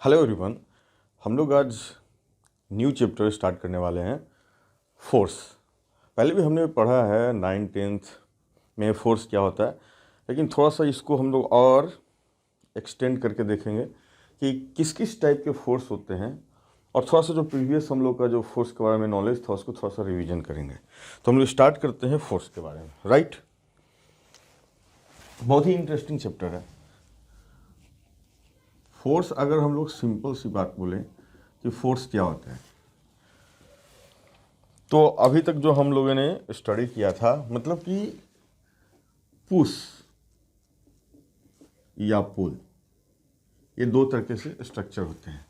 Hello everyone. हम लोग आज न्यू चैप्टर स्टार्ट करने वाले हैं, फोर्स। पहले भी हमने पढ़ा है 9th-10th में फोर्स क्या होता है, लेकिन थोड़ा सा इसको हम लोग और एक्सटेंड करके देखेंगे कि किस किस टाइप के फोर्स होते हैं, और थोड़ा सा जो प्रीवियस हम लोग का जो फोर्स के बारे में नॉलेज था उसको थोड़ा सा रिवीजन करेंगे। तो हम लोग स्टार्ट करते हैं फोर्स के बारे में, राइट। बहुत ही इंटरेस्टिंग चैप्टर है फोर्स। अगर हम लोग सिंपल सी बात बोलें कि फोर्स क्या होता है, तो अभी तक जो हम लोगों ने स्टडी किया था, मतलब कि पुश या पुल, ये दो तरीके से स्ट्रक्चर होते हैं,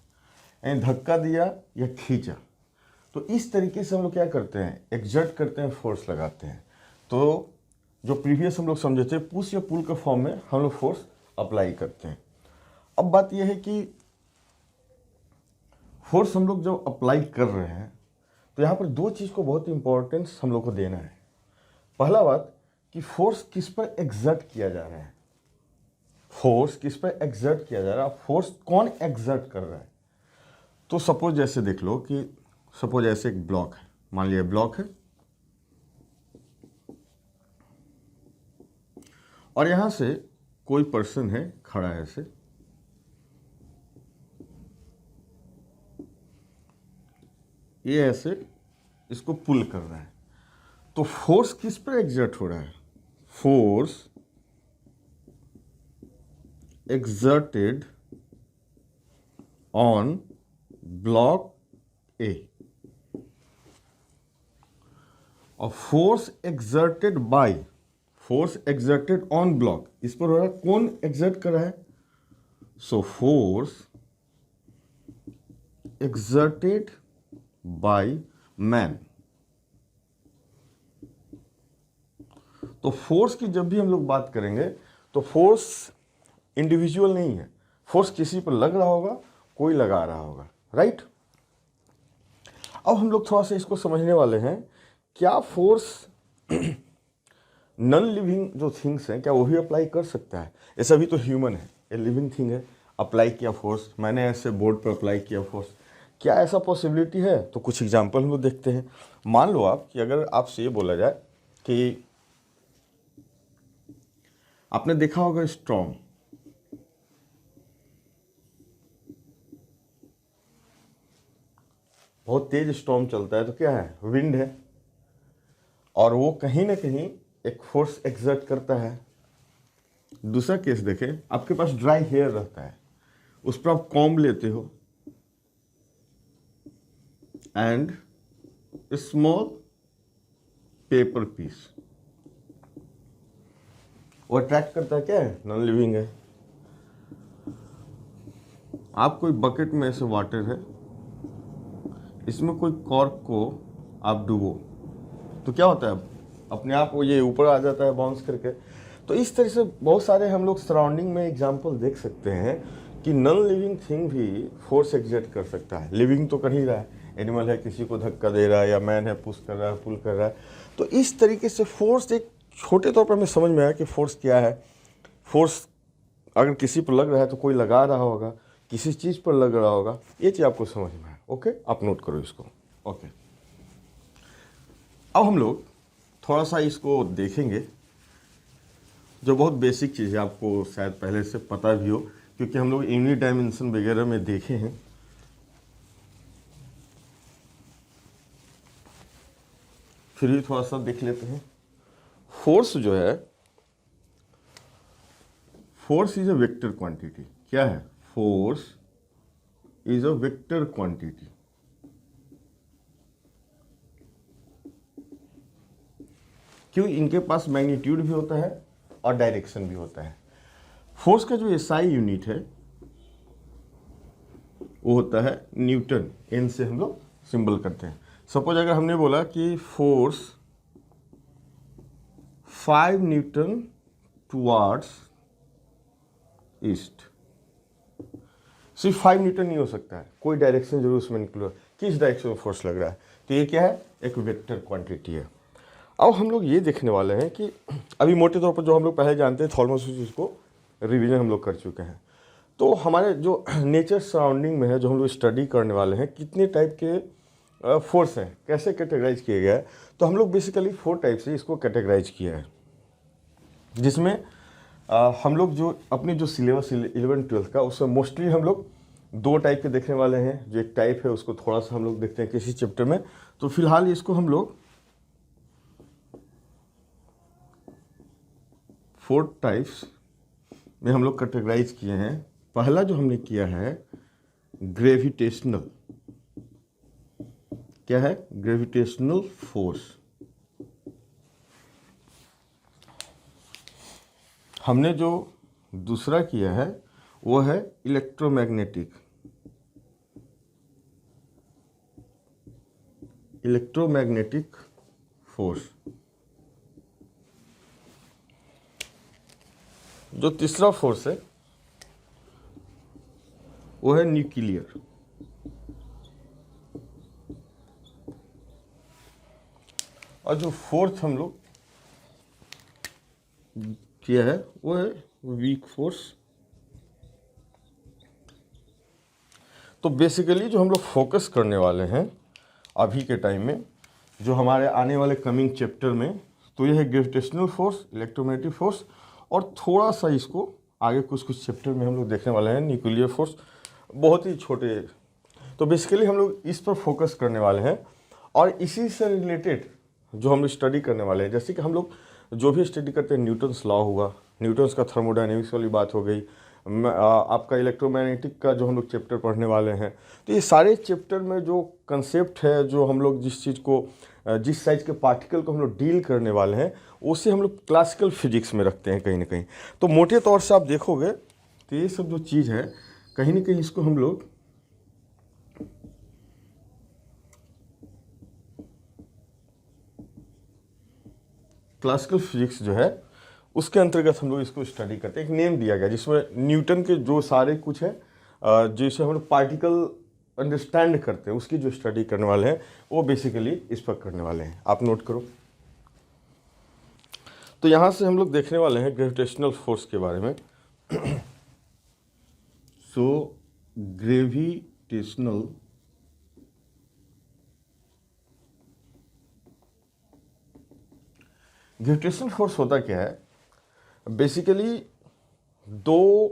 यानी धक्का दिया या खींचा। तो इस तरीके से हम लोग क्या करते हैं, एक्सर्ट करते हैं, फोर्स लगाते हैं। तो जो प्रीवियस हम लोग समझे थे, पुश या पुल के फॉर्म में हम लोग फोर्स अप्लाई करते हैं। अब बात यह है कि फोर्स हम लोग जब अप्लाई कर रहे हैं तो यहाँ पर दो चीज़ को बहुत इंपॉर्टेंस हम लोग को देना है। पहला बात कि फोर्स किस पर एक्सर्ट किया जा रहा है, फोर्स किस पर एक्सर्ट किया जा रहा है, फोर्स कौन एक्सर्ट कर रहा है। तो सपोज जैसे देख लो कि सपोज ऐसे एक ब्लॉक है, मान लिया ब्लॉक है, और यहाँ से कोई पर्सन है खड़ा है, ऐसे ये ऐसे इसको पुल कर रहा है। तो फोर्स किस पर एग्जर्ट हो रहा है, force exerted on block A और force exerted by, force exerted on block, इस पर हो रहा है, कौन exert कर रहा है, so force exerted by man. तो फोर्स की जब भी हम लोग बात करेंगे तो फोर्स इंडिविजुअल नहीं है, फोर्स किसी पर लग रहा होगा, कोई लगा रहा होगा, राइट। अब हम लोग थोड़ा सा इसको समझने वाले हैं, क्या फोर्स नॉन लिविंग जो थिंग्स हैं क्या वो भी अप्लाई कर सकता है। ऐसा भी तो ह्यूमन है, ये लिविंग थिंग है, अप्लाई किया फोर्स, मैंने ऐसे बोर्ड पर अप्लाई किया फोर्स, क्या ऐसा पॉसिबिलिटी है। तो कुछ एग्जांपल हम लोग देखते हैं। मान लो आप कि अगर आपसे ये बोला जाए कि आपने देखा होगा स्टॉर्म, बहुत तेज स्टॉर्म चलता है, तो क्या है, विंड है, और वो कहीं ना कहीं एक फोर्स एक्सर्ट करता है। दूसरा केस देखें, आपके पास ड्राई हेयर रहता है, उस पर आप कॉम्ब लेते हो एंड स्मॉल पेपर पीस, वो अट्रैक्ट करता है, क्या है, नॉन लिविंग है। आप कोई बकेट में ऐसे वाटर है, इसमें कोई कॉर्क को आप डुबो, तो क्या होता है, अपने आप वो ये ऊपर आ जाता है बाउंस करके। तो इस तरह से बहुत सारे हम लोग सराउंडिंग में एग्जांपल देख सकते हैं कि नॉन लिविंग थिंग भी फोर्स एक्सर्ट कर सकता है। लिविंग तो कर ही रहा है, एनिमल है, किसी को धक्का दे रहा है, या मैन है पुश कर रहा है, पुल कर रहा है। तो इस तरीके से फोर्स एक छोटे तौर पर हमें समझ में आया कि फोर्स क्या है। फोर्स अगर किसी पर लग रहा है तो कोई लगा रहा होगा, किसी चीज़ पर लग रहा होगा, ये चीज़ आपको समझ में आया। ओके, आप नोट करो इसको। ओके, अब हम लोग थोड़ा सा इसको देखेंगे, जो बहुत बेसिक चीज़ है, आपको शायद पहले से पता भी हो क्योंकि हम लोग यूनिट डायमेंशन वगैरह में देखे हैं। फिर भी थोड़ा सा देख लेते हैं। फोर्स जो है, force is a vector quantity. क्या है, force is a vector quantity. क्यों, इनके पास मैग्नीट्यूड भी होता है और डायरेक्शन भी होता है। फोर्स का जो एसआई यूनिट है वो होता है न्यूटन, एन से हम लोग सिंबल करते हैं। सपोज अगर हमने बोला कि फोर्स 5 न्यूटन टुवार्ड्स ईस्ट, सिर्फ 5 न्यूटन नहीं हो सकता है, कोई डायरेक्शन जरूर उसमें इंक्लूड, किस डायरेक्शन में फोर्स लग रहा है। तो ये क्या है, एक वेक्टर क्वांटिटी है। अब हम लोग ये देखने वाले हैं कि अभी मोटे तौर पर जो हम लोग पहले जानते हैं थॉर्मल स्विच, इसको रिवीजन हम लोग कर चुके हैं। तो हमारे जो नेचर सराउंडिंग में है, जो हम लोग स्टडी करने वाले हैं, कितने टाइप के फोर्स हैं, कैसे कैटेगराइज किए गए हैं, तो हम लोग बेसिकली 4 टाइप से इसको कैटेगराइज किया है, जिसमें हम लोग जो अपनी जो सिलेबस 11-12 का, उसमें मोस्टली हम लोग 2 टाइप के देखने वाले हैं। जो एक टाइप है उसको थोड़ा सा हम लोग देखते हैं किसी चैप्टर में, तो फिलहाल इसको हम लोग 4 टाइप्स में हम लोग कैटेगराइज किए हैं। पहला जो हमने किया है ग्रेविटेशनल, क्या है? Gravitational force. हमने जो दूसरा किया है वो है इलेक्ट्रोमैग्नेटिक, इलेक्ट्रोमैग्नेटिक फोर्स। जो तीसरा फोर्स है वो है न्यूक्लियर। और जो फोर्थ हम लोग किया है वो है वीक फोर्स। तो बेसिकली जो हम लोग फोकस करने वाले हैं अभी के टाइम में, जो हमारे आने वाले कमिंग चैप्टर में, तो ये है ग्रेविटेशनल फोर्स, इलेक्ट्रोमैग्नेटिक फोर्स, और थोड़ा सा इसको आगे कुछ चैप्टर में हम लोग देखने वाले हैं न्यूक्लियर फोर्स, बहुत ही छोटे। तो बेसिकली हम लोग इस पर फोकस करने वाले हैं, और इसी से रिलेटेड जो हम लोग स्टडी करने वाले हैं, जैसे कि हम लोग जो भी स्टडी करते हैं, न्यूटन्स लॉ हुआ, न्यूटन्स का थर्मोडायनेमिक्स वाली बात हो गई, आपका इलेक्ट्रोमैग्नेटिक का जो हम लोग चैप्टर पढ़ने वाले हैं, तो ये सारे चैप्टर में जो कंसेप्ट है, जो हम लोग जिस चीज़ को, जिस साइज के पार्टिकल को हम लोग डील करने वाले हैं, उसे हम लोग क्लासिकल फिजिक्स में रखते हैं कहीं ना कहीं। तो मोटे तौर से आप देखोगे तो ये सब जो चीज़ है, कहीं ना कहीं इसको हम लोग क्लासिकल फिजिक्स जो है उसके अंतर्गत हम लोग इसको स्टडी करते हैं। एक नेम दिया गया जिसमें न्यूटन के जो सारे कुछ है, जिसे हम लोग पार्टिकल अंडरस्टैंड करते हैं, उसकी जो स्टडी करने वाले हैं वो बेसिकली इस पर करने वाले हैं। आप नोट करो। तो यहाँ से हम लोग देखने वाले हैं ग्रेविटेशनल फोर्स के बारे में। सो ग्रेविटेशनल ग्रेविटेशनल फोर्स होता क्या है? बेसिकली 2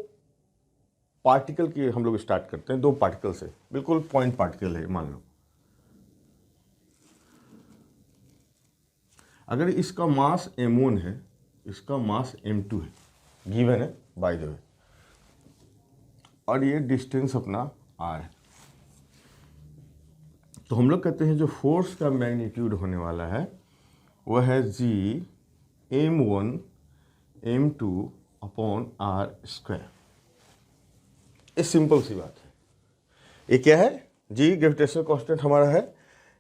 पार्टिकल की हम लोग स्टार्ट करते हैं, 2 पार्टिकल से, बिल्कुल पॉइंट पार्टिकल है मान लो। अगर इसका मास m1 है, इसका मास m2 है, गिवन है बाय द वे, और ये डिस्टेंस अपना r है, तो हम लोग कहते हैं जो फोर्स का मैग्नीट्यूड होने वाला है वह है g m1 m2 upon r²। ये सिंपल सी बात है। ये क्या है? जी ग्रेविटेशनल कांस्टेंट हमारा है,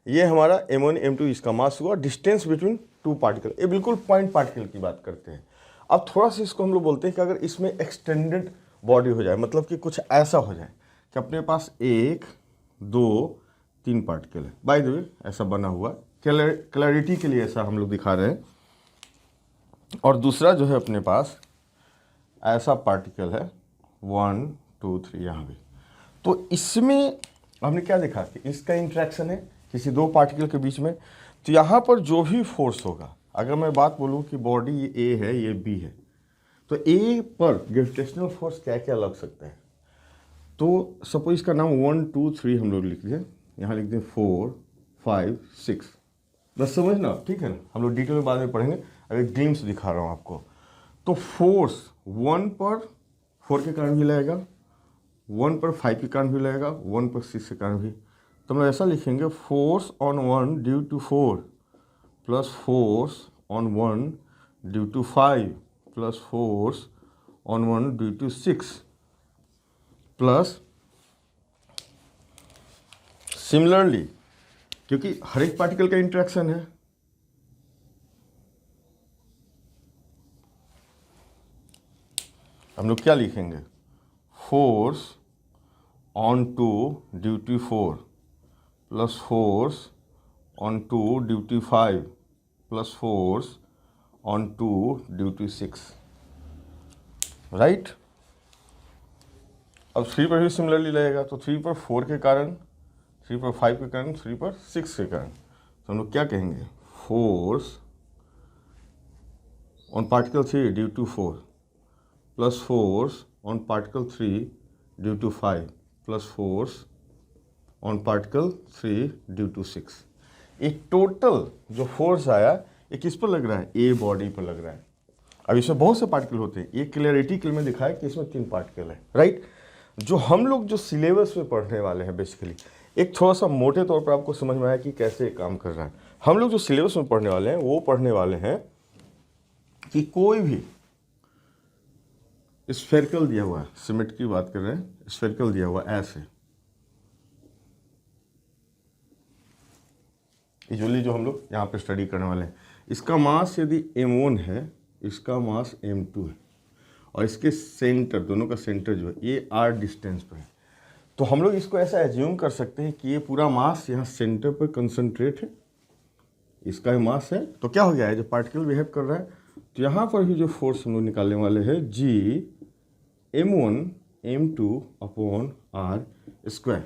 ये हमारा m1 m2 इसका मास हुआ, डिस्टेंस बिटवीन 2 पार्टिकल, ये बिल्कुल पॉइंट पार्टिकल की बात करते हैं। अब थोड़ा सा इसको हम लोग बोलते हैं कि अगर इसमें एक्सटेंडेड बॉडी हो जाए, मतलब कि कुछ ऐसा हो जाए कि अपने पास 1 2 3 पार्टिकल है, बाय द वे ऐसा बना हुआ, क्लैरिटी के लिए ऐसा हम लोग दिखा रहे हैं, और दूसरा जो है अपने पास ऐसा पार्टिकल है 1 2 3 यहाँ भी। तो इसमें हमने क्या देखा कि इसका इंट्रैक्शन है किसी 2 पार्टिकल के बीच में। तो यहाँ पर जो भी फोर्स होगा, अगर मैं बात बोलूँ कि बॉडी ये ए है, ये बी है, तो ए पर ग्रेविटेशनल फोर्स क्या क्या लग सकता है? तो सपोज इसका नाम 1 2 3 हम लोग लिख दें, यहाँ लिख दें 4 5 6, बस समझना, ठीक है ना? हम लोग डिटेल में बाद में पढ़ेंगे, अभी ग्लिम्स दिखा रहा हूँ आपको। तो फोर्स 1 पर 4 के कारण भी लगेगा, 1 पर 5 के कारण भी लगेगा, 1 पर 6 के कारण भी। तो हम लोग ऐसा लिखेंगे, force on 1 due to 4 plus force on 1 due to 5 plus force on 1 due to 6 plus similarly, क्योंकि हर एक पार्टिकल का इंटरेक्शन है, हम लोग क्या लिखेंगे? Force on 2 due to 4 plus force on 2 due to 5 plus force on 2 due to 6, right? अब 3 पर भी सिमिलरली लगेगा, तो 3 पर 4 के कारण, 3 पर 5 के कारण, 3 पर 6 के कारण, तो हम लोग क्या कहेंगे, force on particle 3 due to 4 plus force on particle 3 due to 5 plus force on particle 3 due to 6। ये टोटल जो फोर्स आया ये किस पर लग रहा है, ए बॉडी पर लग रहा है। अब इसमें बहुत से पार्टिकल होते हैं, ये क्लियरिटी के लिए मैं दिखाया कि इसमें 3 पार्टिकल है, राइट। जो हम लोग जो सिलेबस में पढ़ने वाले हैं बेसिकली, एक थोड़ा सा मोटे तौर पर आपको समझ में आया कि कैसे ये काम कर रहा है। हम लोग जो सिलेबस में पढ़ने वाले हैं वो पढ़ने वाले हैं कि कोई भी स्फेरिकल दिया हुआ है, सिमेट्री की बात कर रहे हैं, स्फेरिकल दिया हुआ ऐसे, यूजुअली जो हम लोग यहाँ पे स्टडी करने वाले हैं, इसका मास यदि m1 है, इसका मास m2 है, और इसके सेंटर, दोनों का सेंटर जो है ये r डिस्टेंस पर है, तो हम लोग इसको ऐसा एज्यूम कर सकते हैं कि ये पूरा मास यहाँ सेंटर पर कंसंट्रेट है, इसका ही मास है। तो क्या हो गया है, जो पार्टिकल बिहेव कर रहा है, तो यहाँ पर भी जो फोर्स हम लोग निकालने वाले हैं g m1 m2 upon r square.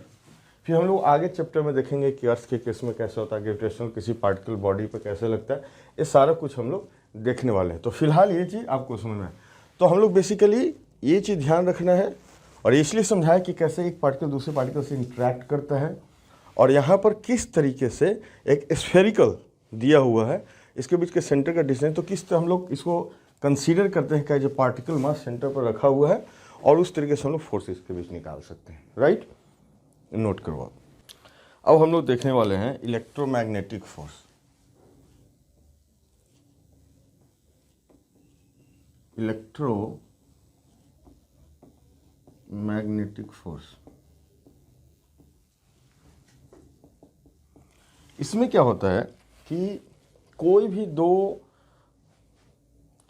फिर हम लोग आगे चैप्टर में देखेंगे कि अर्थ के केस में कैसे होता है, ग्रेविटेशनल किसी पार्टिकल बॉडी पर कैसे लगता है, ये सारा कुछ हम लोग देखने वाले हैं। तो फिलहाल ये चीज़ आपको समझना है। तो हम लोग बेसिकली ये चीज़ ध्यान रखना है, और इसलिए समझाया कि कैसे एक पार्टिकल दूसरे पार्टिकल से इंटरेक्ट करता है, और यहाँ पर किस तरीके से एक स्फेरिकल दिया हुआ है, इसके बीच के सेंटर का डिस्टेंस, तो किस तरह हम लोग इसको कंसीडर करते हैं कि जो पार्टिकल मास सेंटर पर रखा हुआ है, और उस तरीके से हम लोग फोर्सेस के बीच निकाल सकते हैं, राइट। नोट करवाओ। अब हम लोग देखने वाले हैं इलेक्ट्रोमैग्नेटिक फोर्स। इलेक्ट्रोमैग्नेटिक फोर्स, इसमें क्या होता है कि कोई भी दो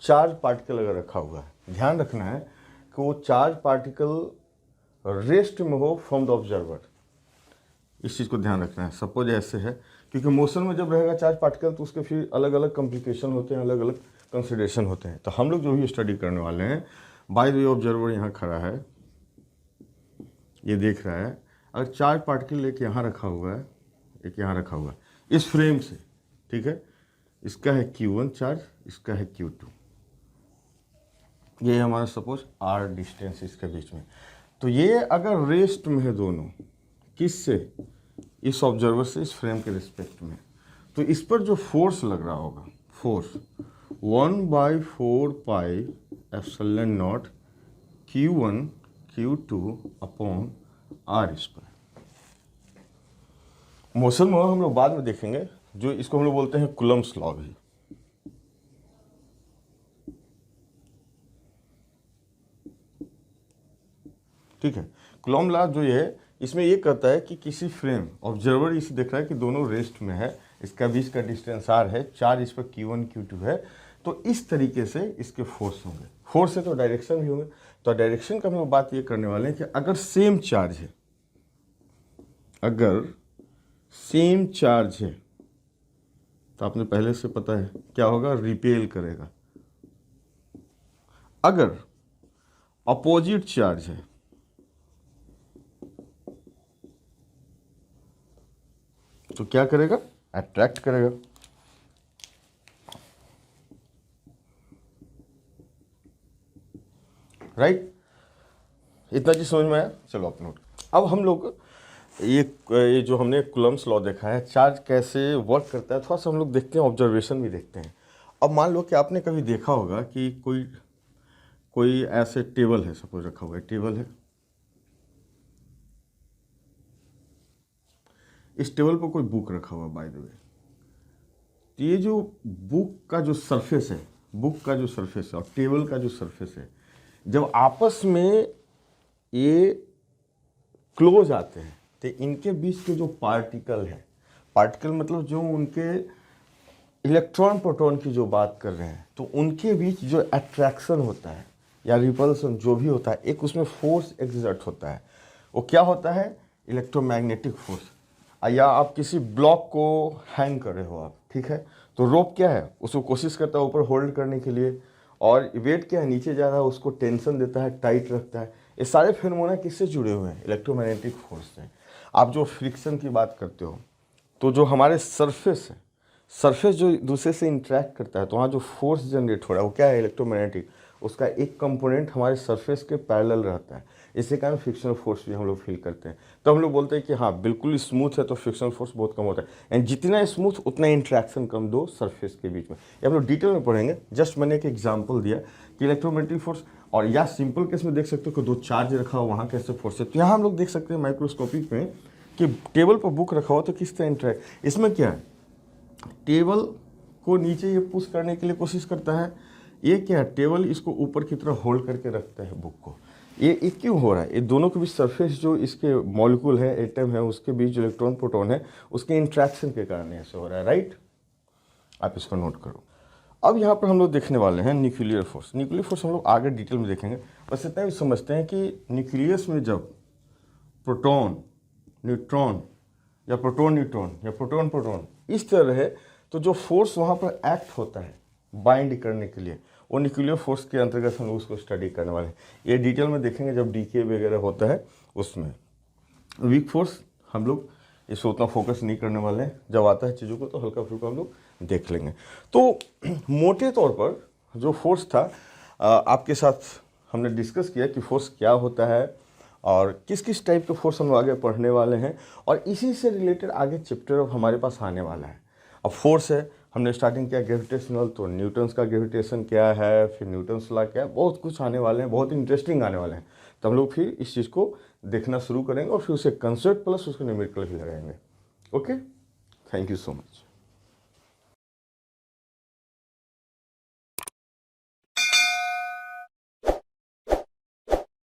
चार्ज पार्टिकल अगर रखा हुआ है, ध्यान रखना है कि वो चार्ज पार्टिकल रेस्ट में हो फ्रॉम द ऑब्जर्वर, इस चीज़ को ध्यान रखना है। सपोज ऐसे है, क्योंकि मोशन में जब रहेगा चार्ज पार्टिकल तो उसके फिर अलग अलग कॉम्प्लिकेशन होते हैं, अलग अलग कंसिडरेशन होते हैं। तो हम लोग जो भी स्टडी करने वाले हैं, बाय द वे ऑब्जर्वर यहाँ खड़ा है, ये देख रहा है, अगर चार्ज पार्टिकल एक यहाँ रखा हुआ है, एक यहाँ रखा हुआ है, इस फ्रेम से, ठीक है, इसका है Q1 चार्ज, इसका है Q2, ये हमारा सपोज R डिस्टेंस इसके बीच में। तो ये अगर रेस्ट में है दोनों, किससे, इस ऑब्जर्वर से, इस फ्रेम के रिस्पेक्ट में, तो इस पर जो फोर्स लग रहा होगा, force 1/4 pi epsilon not Q1 Q2 upon R square. Motion में हम लोग बाद में देखेंगे, जो इसको हम लोग बोलते हैं कूलम्ब्स लॉ भी। ठीक है, कूलम्ब लॉ जो ये है, इसमें ये कहता है कि किसी फ्रेम, ऑब्जर्वर इसे देख रहा है कि दोनों रेस्ट में है, इसका बीच का डिस्टेंस r है, चार्ज इस पर Q1 Q2 है, तो इस तरीके से इसके फोर्स होंगे। फोर्स है तो डायरेक्शन भी होंगे। तो डायरेक्शन का हम लोग बात ये करने वाले हैं कि अगर सेम चार्ज है, अगर सेम चार्ज है, तो आपने पहले से पता है क्या होगा, रिपेल करेगा। अगर अपोजिट चार्ज है, तो क्या करेगा, अट्रैक्ट करेगा। राइट, इतना चीज समझ में आया। चलो आप नोट। अब हम लोग ये जो हमने कूलम्ब्स लॉ देखा है, चार्ज कैसे वर्क करता है, थोड़ा सा हम लोग देखते हैं, ऑब्जर्वेशन भी देखते हैं। अब मान लो कि आपने कभी देखा होगा कि कोई ऐसे टेबल है, सपोज रखा हुआ है, टेबल है, इस टेबल पर कोई बुक रखा हुआ है बाय द वे। तो ये जो बुक का जो सरफेस है, बुक का जो सरफेस है और टेबल का जो सरफेस है, जब आपस में ये क्लोज आते हैं, तो इनके बीच के जो पार्टिकल है, पार्टिकल मतलब जो उनके इलेक्ट्रॉन प्रोटॉन की जो बात कर रहे हैं, तो उनके बीच जो अट्रैक्शन होता है या रिपल्सन जो भी होता है, एक उसमें फोर्स एक्सर्ट होता है। वो क्या होता है, इलेक्ट्रोमैग्नेटिक फोर्स। या आप किसी ब्लॉक को हैंग कर रहे हो आप, ठीक है, तो रोप क्या है, उसको कोशिश करता है ऊपर होल्ड करने के लिए, और वेट क्या है, नीचे जा रहा है, उसको टेंशन देता है, टाइट रखता है। ये सारे फिनोमेना किससे जुड़े हुए हैं? इलेक्ट्रोमैग्नेटिक फोर्स से। आप जो फ्रिक्शन की बात करते हो, तो जो हमारे सरफेस है, सरफेस जो दूसरे से इंटरेक्ट करता है, तो वहाँ जो फोर्स जनरेट हो रहा है वो क्या है? इलेक्ट्रोमैग्नेटिक। उसका एक कंपोनेंट हमारे सरफेस के पैरेलल रहता है, इसी कारण फ्रिक्शनल फोर्स भी हम लोग फील करते हैं। तो हम लोग बोलते हैं कि हाँ बिल्कुल स्मूथ है तो फ्रिक्शनल फोर्स बहुत कम होता है, एंड जितना स्मूथ उतना इंटरेक्शन कम दो सरफेस के बीच में। ये हम लोग डिटेल में पढ़ेंगे, जस्ट मैंने एक एग्जाम्पल दिया कि इलेक्ट्रोमैग्नेटिक फोर्स, और या सिंपल केस में देख सकते हो कि दो चार्ज रखा हो वहाँ कैसे फोर्स है। तो यहाँ हम लोग देख सकते हैं माइक्रोस्कोपिक में कि टेबल पर बुक रखा हो तो किस तरह इंटरेक्ट, इसमें क्या है, टेबल को नीचे ये पुश करने के लिए कोशिश करता है, ये क्या है, टेबल इसको ऊपर की तरफ होल्ड करके रखता है बुक को। ये क्यों हो रहा है? ये दोनों के बीच सरफेस जो इसके मॉलिक्यूल है, एटम है, उसके बीच जो इलेक्ट्रॉन प्रोटॉन है, उसके इंट्रैक्शन के कारण ऐसे हो रहा है, राइट? आप इसको नोट करो। अब यहाँ पर हम लोग देखने वाले हैं न्यूक्लियर फोर्स। न्यूक्लियर फोर्स हम लोग आगे डिटेल में देखेंगे, बस इतना भी समझते हैं कि न्यूक्लियस में जब प्रोटॉन न्यूट्रॉन या प्रोटॉन न्यूट्रॉन या प्रोटॉन प्रोटॉन इस तरह रहे, तो जो फोर्स वहाँ पर एक्ट होता है बाइंड करने के लिए, वो न्यूक्लियर फोर्स के अंतर्गत हम लोग उसको स्टडी करने वाले हैं। ये डिटेल में देखेंगे जब डीके वगैरह होता है उसमें। वीक फोर्स हम लोग इसको उतना फोकस नहीं करने वाले हैं, जब आता है चीज़ों को तो हल्का फुल्का हम लोग देख लेंगे। तो मोटे तौर पर जो फोर्स था आपके साथ हमने डिस्कस किया कि फोर्स क्या होता है और किस किस टाइप के फोर्स हम लोग आगे पढ़ने वाले हैं, और इसी से रिलेटेड आगे चैप्टर अब हमारे पास आने वाला है। अब फोर्स है, हमने स्टार्टिंग किया ग्रेविटेशनल, तो न्यूटन्स का ग्रेविटेशन क्या है, फिर न्यूटन्स लॉ क्या है, बहुत कुछ आने वाले हैं, बहुत इंटरेस्टिंग आने वाले हैं। तो हम लोग फिर इस चीज़ को देखना शुरू करेंगे और फिर उसे कंसेप्ट प्लस उसको न्यूमेरिकल भी लगाएंगे। Okay, thank you so much.